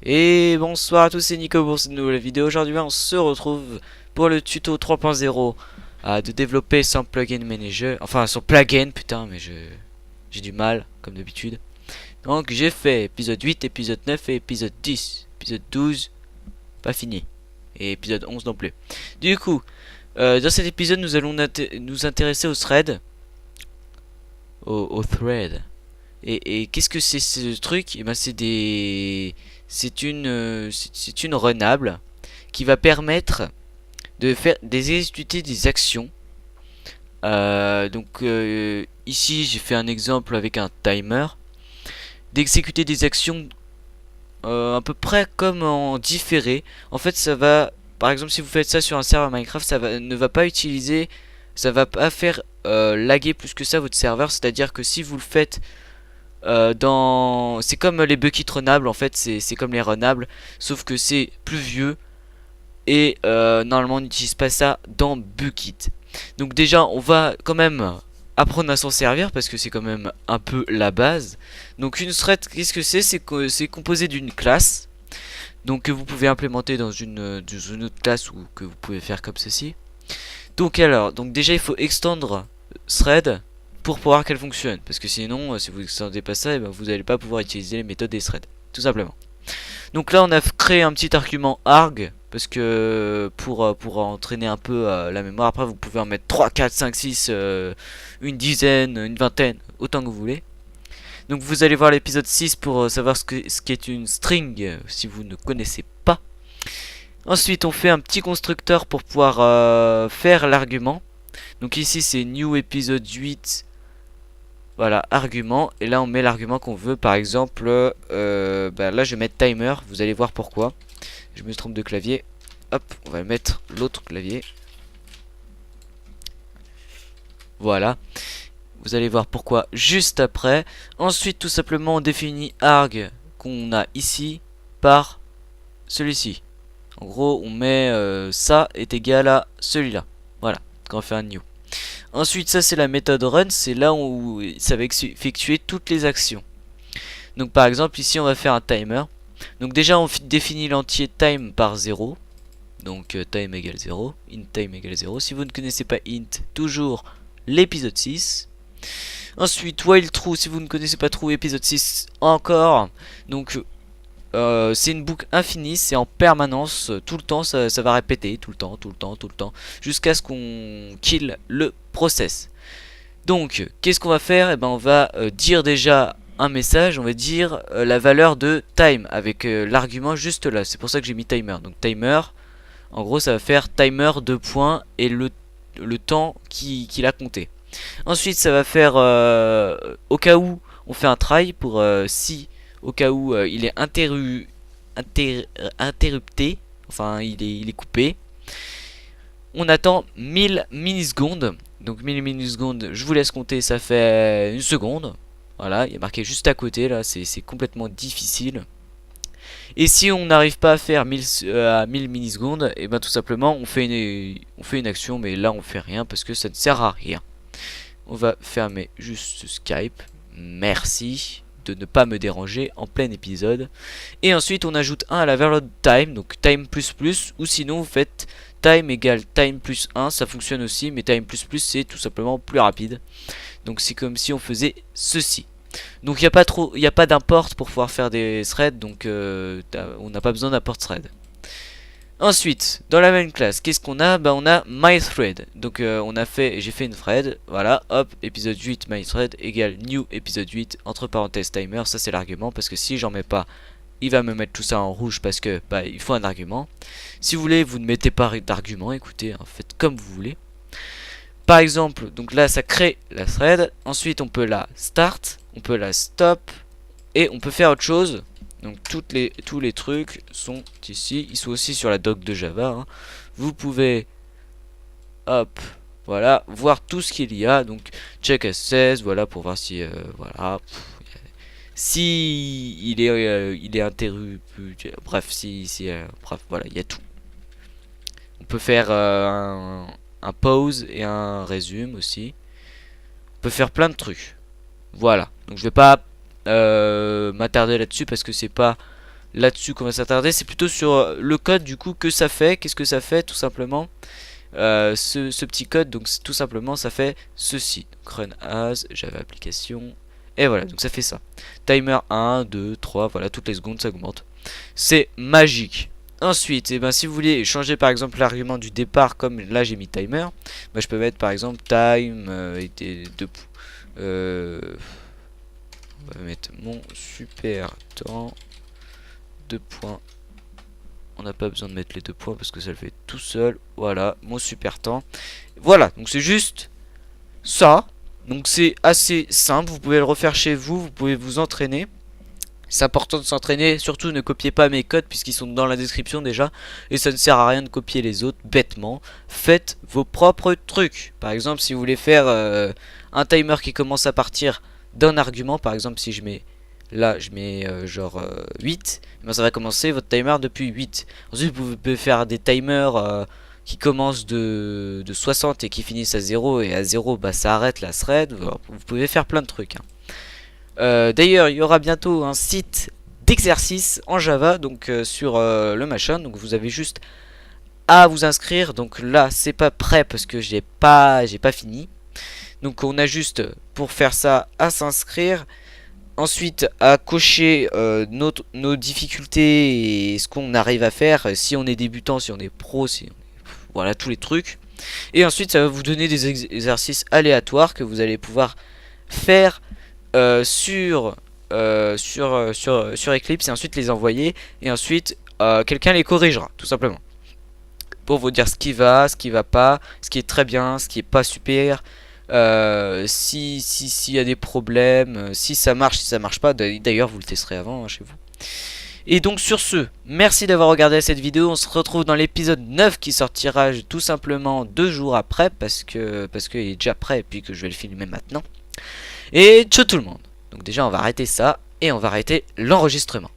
Et bonsoir à tous, c'est Nico pour cette nouvelle vidéo. Aujourd'hui on se retrouve pour le tuto 3.0 de développer sans plugin manager. Enfin sans plugin, putain, mais j'ai du mal comme d'habitude. Donc j'ai fait épisode 8, épisode 9 et épisode 10. Épisode 12, pas fini. Et épisode 11 non plus. Du coup, dans cet épisode nous allons nous intéresser au thread. Au thread. Et qu'est-ce que c'est ce truc? Et ben c'est une runable qui va permettre de faire d'exécuter des actions. Ici j'ai fait un exemple avec un timer d'exécuter des actions à peu près comme en différé. En fait ça va, par exemple si vous faites ça sur un serveur Minecraft, ne va pas utiliser, ça va pas faire laguer plus que ça votre serveur. C'est-à-dire que si vous le faites c'est comme les buckets runables, en fait c'est comme les runables, sauf que c'est plus vieux. Et normalement on n'utilise pas ça dans Bukkit. Donc déjà on va quand même apprendre à s'en servir parce que c'est quand même un peu la base. Donc une thread, qu'est-ce que c'est? C'est composé d'une classe. Donc que vous pouvez implémenter dans une autre classe, ou que vous pouvez faire comme ceci. Donc déjà il faut extendre thread pour pouvoir qu'elle fonctionne. Parce que sinon si vous extendez pas ça, ben, vous n'allez pas pouvoir utiliser les méthodes des threads. Tout simplement. Donc là on a créé un petit argument arg, parce que pour entraîner un peu la mémoire. Après vous pouvez en mettre 3, 4, 5, 6, une dizaine, une vingtaine, autant que vous voulez. Donc vous allez voir l'épisode 6 pour savoir ce qu'est une string, si vous ne connaissez pas. Ensuite on fait un petit constructeur pour pouvoir faire l'argument. Donc ici c'est new épisode 8. Voilà, argument. Et là on met l'argument qu'on veut. Par exemple, là je vais mettre timer. Vous allez voir pourquoi. Je me trompe de clavier. Hop, on va mettre l'autre clavier. Voilà. Vous allez voir pourquoi juste après. Ensuite, tout simplement, on définit arg qu'on a ici par celui-ci. En gros, on met ça est égal à celui-là. Voilà, quand on fait un new. Ensuite, ça c'est la méthode run. C'est là où ça va effectuer toutes les actions. Donc par exemple, ici on va faire un timer. Donc déjà on définit l'entier time par 0. Donc time égale 0, int time égale 0. Si vous ne connaissez pas int, toujours l'épisode 6. Ensuite while true, si vous ne connaissez pas true, épisode 6 encore. Donc c'est une boucle infinie, c'est en permanence, tout le temps, ça va répéter, tout le temps, tout le temps, tout le temps, jusqu'à ce qu'on kill le process. Donc qu'est-ce qu'on va faire? Et ben on va dire déjà un message, on va dire la valeur de time avec l'argument juste là. C'est pour ça que j'ai mis timer. Donc timer, en gros ça va faire timer 2 points et le temps qu'il a compté. Ensuite ça va faire au cas où on fait un try pour si au cas où il est interrupté, enfin il est coupé. On attend 1000 millisecondes. Donc 1000 millisecondes, je vous laisse compter, ça fait une seconde. Voilà, il est marqué juste à côté là, c'est complètement difficile. Et si on n'arrive pas à faire 1000 millisecondes, et ben tout simplement on fait une action, mais là on fait rien parce que ça ne sert à rien. On va fermer juste Skype. Merci de ne pas me déranger en plein épisode. Et ensuite on ajoute 1 à la valeur de time, donc time plus plus, ou sinon vous faites time égale time plus 1, ça fonctionne aussi, mais time plus plus c'est tout simplement plus rapide. Donc c'est comme si on faisait ceci. Donc il n'y a pas d'import pour pouvoir faire des threads, donc on n'a pas besoin d'import thread. Ensuite, dans la même classe, qu'est-ce qu'on a? Bah on a myThread. Donc j'ai fait une thread, voilà, hop, épisode 8 myThread égale new épisode 8 entre parenthèses timer. Ça c'est l'argument, parce que si j'en mets pas, il va me mettre tout ça en rouge parce que bah il faut un argument. Si vous voulez, vous ne mettez pas d'argument, écoutez, hein, faites comme vous voulez. Par exemple, donc là ça crée la thread. Ensuite on peut la start, on peut la stop, et on peut faire autre chose. Donc tous les trucs sont ici. Ils sont aussi sur la doc de Java, hein. Vous pouvez, hop, voilà, voir tout ce qu'il y a. Donc check as16, voilà, pour voir si voilà, si il est interrompu. Bref, bref, voilà, il y a tout. On peut faire un pause et un résume aussi. On peut faire plein de trucs. Voilà. Donc je vais pas m'attarder là-dessus parce que c'est pas là-dessus qu'on va s'attarder, c'est plutôt sur le code du coup que ça fait. Qu'est-ce que ça fait tout simplement ce petit code, donc tout simplement ça fait ceci. Donc, run as Java application, et voilà, donc ça fait ça. Timer 1, 2, 3, voilà, toutes les secondes ça augmente. C'est magique. Ensuite, et ben, si vous voulez changer par exemple l'argument du départ, comme là j'ai mis timer, ben, je peux mettre par exemple time et des deux on va mettre mon super temps, 2 points. On n'a pas besoin de mettre les 2 points parce que ça le fait tout seul. Voilà, mon super temps. Voilà, donc c'est juste ça. Donc c'est assez simple, vous pouvez le refaire chez vous, vous pouvez vous entraîner. C'est important de s'entraîner, surtout ne copiez pas mes codes puisqu'ils sont dans la description déjà. Et ça ne sert à rien de copier les autres bêtement. Faites vos propres trucs. Par exemple, si vous voulez faire un timer qui commence à partir d'un argument, par exemple si je mets... Là, je mets genre 8. Ben, ça va commencer votre timer depuis 8. Ensuite, vous pouvez faire des timers qui commencent de 60 et qui finissent à 0. Et à 0, bah, ça arrête la thread. Vous pouvez faire plein de trucs. D'ailleurs, il y aura bientôt un site d'exercice en Java donc sur le machin. Donc vous avez juste à vous inscrire. Donc là, c'est pas prêt parce que j'ai pas fini. Donc on a juste pour faire ça à s'inscrire. Ensuite, à cocher nos difficultés et ce qu'on arrive à faire, si on est débutant, si on est pro, voilà tous les trucs. Et ensuite, ça va vous donner des exercices aléatoires que vous allez pouvoir faire sur Eclipse et ensuite les envoyer. Et ensuite, quelqu'un les corrigera, tout simplement. Pour vous dire ce qui va pas, ce qui est très bien, ce qui est pas super. S'il y a des problèmes, si ça marche pas, d'ailleurs vous le testerez avant hein, chez vous. Et donc sur ce, merci d'avoir regardé cette vidéo, on se retrouve dans l'épisode 9 qui sortira tout simplement 2 jours après parce qu'il est déjà prêt et puis que je vais le filmer maintenant. Et ciao tout le monde. Donc déjà on va arrêter ça et on va arrêter l'enregistrement.